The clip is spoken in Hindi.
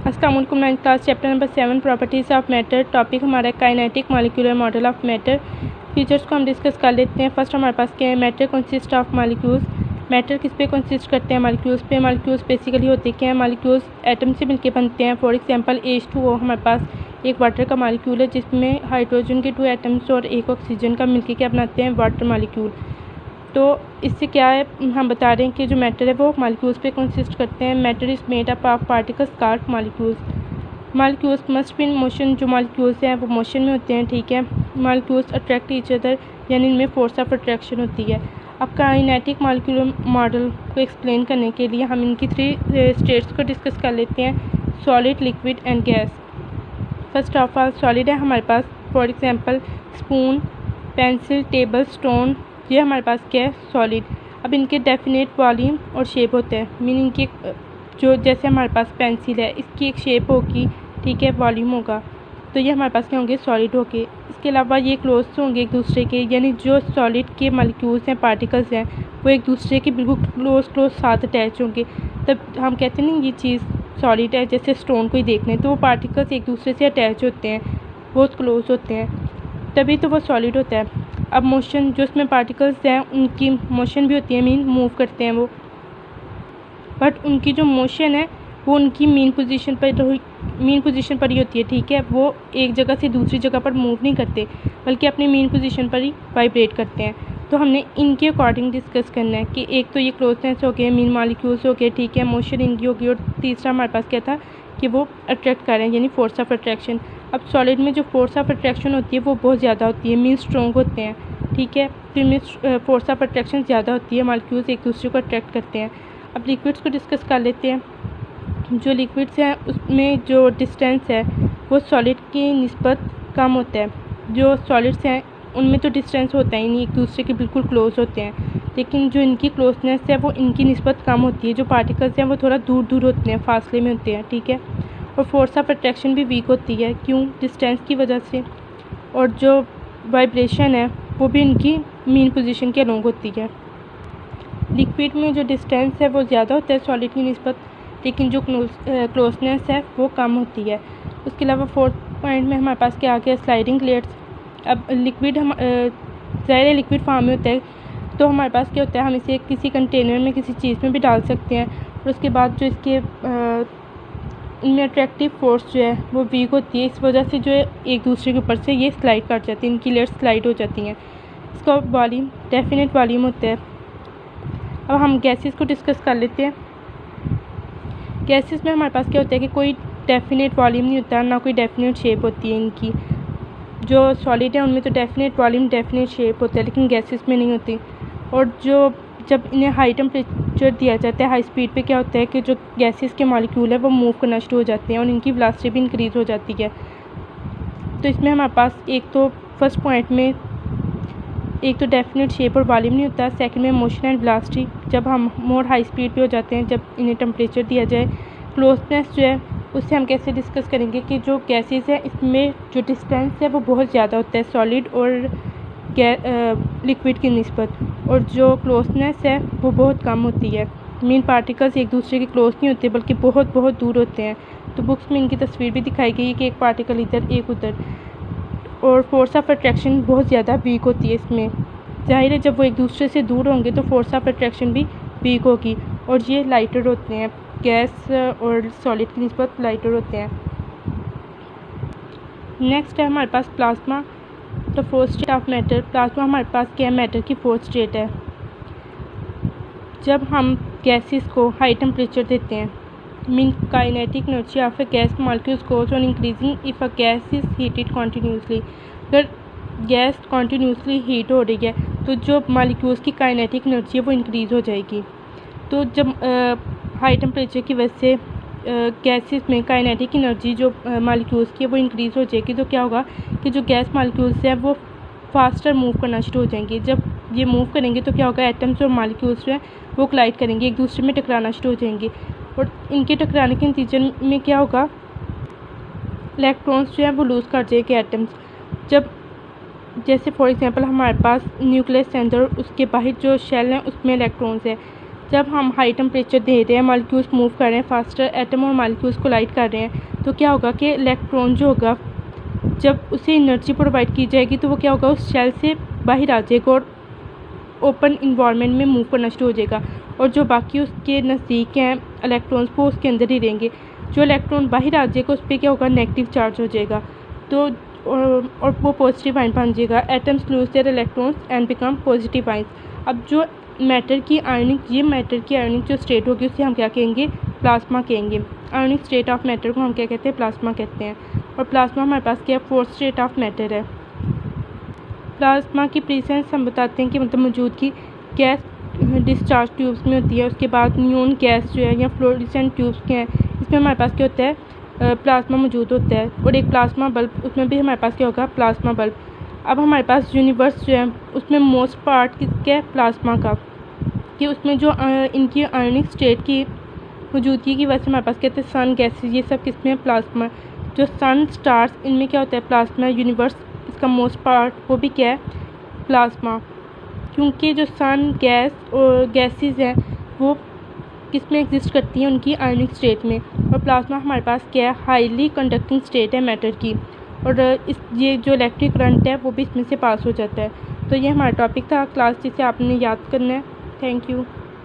अस्सलाम वालेकुम। 9th class chapter number 7 properties of matter. Topic हमारा kinetic molecular model of matter. Features को हम डिस्कस कर लेते हैं। फर्स्ट हमारे पास क्या है, matter consist of molecules. Matter किस पे कंसिस्ट करते हैं, मॉलिक्यूल्स पे। मॉलिक्यूल्स बेसिकली होते क्या हैं, मॉलिक्यूल्स एटम से मिलकर बनते हैं। फॉर एग्जांपल H2O हमारे पास एक वाटर का मॉलिक्यूल है जिसमें हाइड्रोजन के 2 एटम्स और एक ऑक्सीजन का मिलकर क्या बनाते हैं, वाटर मॉलिक्यूल। तो इससे क्या है, हम बता रहे हैं कि जो मैटर है वो मॉलिक्यूल्स पे कंसिस्ट करते हैं। Matter is made up of particles called molecules. Molecules must be in motion. जो मॉलिक्यूल्स हैं वो मोशन में होते हैं, ठीक है। मॉलिक्यूल्स अट्रैक्ट ईच अदर, यानी इनमें फोर्स ऑफ अट्रैक्शन होती है। अब काइनेटिक मॉलिक्यूलर मॉडल को एक्सप्लेन करने के लिए हम इनकी 3 स्टेट्स को डिस्कस कर लेते हैं, solid, liquid and gas. First of all solid है हमारे पास, for example spoon, pencil, table, stone, ये हमारे पास क्या है, सॉलिड। अब इनके डेफिनेट वॉल्यूम और शेप होते हैं, मीनिंग कि जो जैसे हमारे पास पेंसिल है इसकी एक शेप होगी, ठीक है, वॉल्यूम होगा, तो ये हमारे पास क्या होंगे, सॉलिड होंगे। इसके अलावा ये क्लोज होंगे एक दूसरे के, यानी जो सॉलिड के मॉलिक्यूल्स हैं, पार्टिकल्स हैं, वो एक दूसरे के बिल्कुल क्लोज साथ अटैच होंगे। तब हम कहते हैं ना ये चीज़ सॉलिड है। जैसे स्टोन को ही देख लें तो वो पार्टिकल्स एक दूसरे से अटैच होते हैं, बहुत क्लोज होते हैं, तभी तो वो सॉलिड होता है। अब मोशन, जो इसमें पार्टिकल्स हैं उनकी मोशन भी होती है, मीन मूव करते हैं वो, बट उनकी जो मोशन है वो उनकी मेन पोजीशन पर ही होती है, ठीक है। वो एक जगह से दूसरी जगह पर मूव नहीं करते, बल्कि अपनी मेन पोजीशन पर ही वाइब्रेट करते हैं। तो हमने इनके अकॉर्डिंग डिस्कस करना है कि एक तो ये क्लोजनेस हो गए, मेन मॉलिक्यूल्स हो गए, ठीक है, मोशन इनकी होगी, और तीसरा हमारे पास क्या था कि वो अट्रैक्ट कर रहे हैं, यानी फोर्स ऑफ अट्रैक्शन। अब सॉलिड में जो फोर्स ऑफ अट्रैक्शन होती है वो बहुत ज़्यादा होती है, मीन स्ट्रॉन्ग होते हैं, ठीक है, तो इनमें फोर्स ऑफ अट्रैक्शन ज़्यादा होती है, मॉलिक्यूल्स एक दूसरे को अट्रैक्ट करते हैं। अब लिक्विड्स को डिस्कस कर लेते हैं। जो लिक्विड्स हैं उसमें जो डिस्टेंस है वो सॉलिड की निस्बत कम होता है। जो सॉलिड्स हैं उनमें तो डिस्टेंस होता ही नहीं, एक दूसरे के बिल्कुल क्लोज होते हैं, लेकिन जो इनकी क्लोजनेस है वो इनकी निस्बत कम होती है। जो पार्टिकल्स हैं वो थोड़ा दूर दूर होते हैं, फासले में होते हैं, ठीक है। और फोर्स ऑफ अट्रैक्शन भी वीक होती है, क्यों, डिस्टेंस की वजह से। और जो वाइब्रेशन है वो भी इनकी मेन पोजीशन के अलोंग होती है। लिक्विड में जो डिस्टेंस है वो ज़्यादा होता है सॉलिड की निस्बत, लेकिन जो क्लोजनेस है वो कम होती है। उसके अलावा 4th पॉइंट में हमारे पास क्या आ गया, स्लाइडिंग लेयर्स। अब लिक्विड हम ज़ाहिर लिक्विड फॉर्म में होता है, तो हमारे पास क्या होता है, हम इसे किसी कंटेनर में, किसी चीज़ में भी डाल सकते हैं, और उसके बाद जो इसके इनमें अट्रैक्टिव फोर्स जो है वो वीक होती है। इस वजह से जो है एक दूसरे के ऊपर से ये स्लाइड कर जाती है, इनकी लेयर्स स्लाइड हो जाती हैं। इसका वॉल्यूम डेफिनेट वॉल्यूम होता है। अब हम गैसेस को डिस्कस कर लेते हैं। गैसेस में हमारे पास क्या होता है कि कोई डेफिनेट वॉल्यूम नहीं होता, ना कोई डेफिनेट शेप होती है इनकी। जो सॉलिड है उनमें तो डेफिनेट वॉल्यूम, डेफिनेट शेप होता है, लेकिन गैसेस में नहीं होती। और जो जब इन्हें हाई टेम्परेचर दिया जाता है, हाई स्पीड पे क्या होता है कि जो गैसेस के मॉलिक्यूल है वो मूव करना शुरू हो जाते हैं और इनकी वेलोसिटी भी इंक्रीज़ हो जाती है। तो इसमें हमारे पास एक तो फर्स्ट पॉइंट में एक तो डेफिनेट शेप और वॉल्यूम नहीं होता, सेकंड में मोशन एंड वेलोसिटी, जब हम मोर हाई स्पीड पे हो जाते हैं, जब इन्हें टेम्परेचर दिया जाए। क्लोजनेस जो है उससे हम कैसे डिस्कस करेंगे कि जो गैसेस हैं इसमें जो डिस्टेंस है वो बहुत ज़्यादा होता है सॉलिड और लिक्विड की निस्बत, और जो क्लोजनेस है वो बहुत कम होती है। मेन पार्टिकल्स एक दूसरे के क्लोज नहीं होते, बल्कि बहुत बहुत दूर होते हैं। तो बुक्स में इनकी तस्वीर भी दिखाई गई है कि एक पार्टिकल इधर, एक उधर, और फोर्स ऑफ अट्रैक्शन बहुत ज़्यादा वीक होती है इसमें। जाहिर है जब वो एक दूसरे से दूर होंगे तो फोर्स ऑफ अट्रैक्शन भी वीक होगी, और ये लाइटर होते हैं, गैस और सॉलिड की निस्बत लाइटर होते हैं। नेक्स्ट है हमारे पास plasma, the fourth state of matter. Plasma हमारे पास क्या है, मैटर की फोर्थ स्टेट है। जब हम गैसेस को हाई टेम्परेचर देते हैं, mean kinetic energy of A gas molecules goes on increasing if a gas is heated continuously. अगर गैस कॉन्टीन्यूसली हीट हो रही है तो जो मॉलिक्यूल्स की काइनेटिक एनर्जी है वो इंक्रीज़ हो जाएगी। तो जब हाई टेम्परेचर की वजह से गैसेस में काइनेटिक एनर्जी जो मॉलिक्यूल्स की है वो इंक्रीज़ हो जाएगी, तो क्या होगा कि जो गैस मॉलिक्यूल्स हैं वो फास्टर मूव करना शुरू हो जाएंगे। जब ये मूव करेंगे तो क्या होगा, एटम्स और मॉलिक्यूल्स जो हैं वो कोलाइड करेंगे, एक दूसरे में टकराना शुरू हो जाएंगे, और इनके टकराने के नतीजे में क्या होगा, इलेक्ट्रॉन्स जो हैं वो लूज़ कर जाएंगे एटम्स। जब जैसे फॉर एग्जांपल हमारे पास न्यूक्लियस है अंदर, उसके बाहर जो शेल है उसमें इलेक्ट्रॉन्स है, जब हम हाई टेम्परेचर दे रहे हैं, मॉलिक्यूल्स मूव कर रहे हैं फास्टर, एटम और मॉलिक्यूल्स कोलाइड कर रहे हैं, तो क्या होगा कि इलेक्ट्रॉन जो होगा जब उसे एनर्जी प्रोवाइड की जाएगी तो वो क्या होगा, उस शेल से बाहर आ जाएगा और ओपन इन्वायरमेंट में मूव करना शुरू हो जाएगा। और जो बाकी उसके नज़दीक हैं इलेक्ट्रॉन्स वो उसके अंदर ही रहेंगे। जो इलेक्ट्रॉन बाहर आ जाएगा उस पर क्या होगा, नेगेटिव चार्ज हो जाएगा, तो और वो पॉजिटिव आयन बन जाएगा। Atoms lose their electrons and become positive ions. अब जो मैटर की आयनिक जो स्टेट होगी उसे हम क्या कहेंगे, प्लाज्मा कहेंगे। आयनिक स्टेट ऑफ मैटर को हम क्या कहते हैं, प्लाज्मा कहते हैं। और प्लाज्मा हमारे पास क्या है, फोर्थ स्टेट ऑफ मैटर है। प्लाज्मा की प्रेजेंस हम बताते हैं कि मतलब मौजूदगी गैस डिस्चार्ज ट्यूब्स में होती है। उसके बाद न्यून गैस जो है या फ्लोरेसेंट ट्यूब्स के हैं, इसमें हमारे पास क्या होता है, प्लाज्मा मौजूद होता है। और एक प्लाज्मा बल्ब, उसमें भी हमारे पास क्या होगा, प्लाज्मा बल्ब। अब हमारे पास यूनिवर्स जो है उसमें मोस्ट पार्ट किसका है, प्लाज्मा का, कि उसमें जो इनकी आयनिक स्टेट की मौजूदगी की वजह से हमारे पास कहते हैं सन गैसेज, ये सब किसमें है, प्लाज्मा। जो सन स्टार्स इनमें क्या होता है, प्लाज्मा। यूनिवर्स इसका मोस्ट पार्ट वो भी क्या है, प्लाज्मा। क्योंकि जो सन गैस और गैसेज हैं वो किस में एग्जिस्ट करती हैं, उनकी आयनिक स्टेट में। और प्लाज्मा हमारे पास क्या है, हाईली कंडक्टिंग स्टेट है मैटर की। और ये जो इलेक्ट्रिक करंट है वो भी इसमें से पास हो जाता है। तो ये हमारा टॉपिक था क्लास, जिसे आपने याद करना है। Thank you.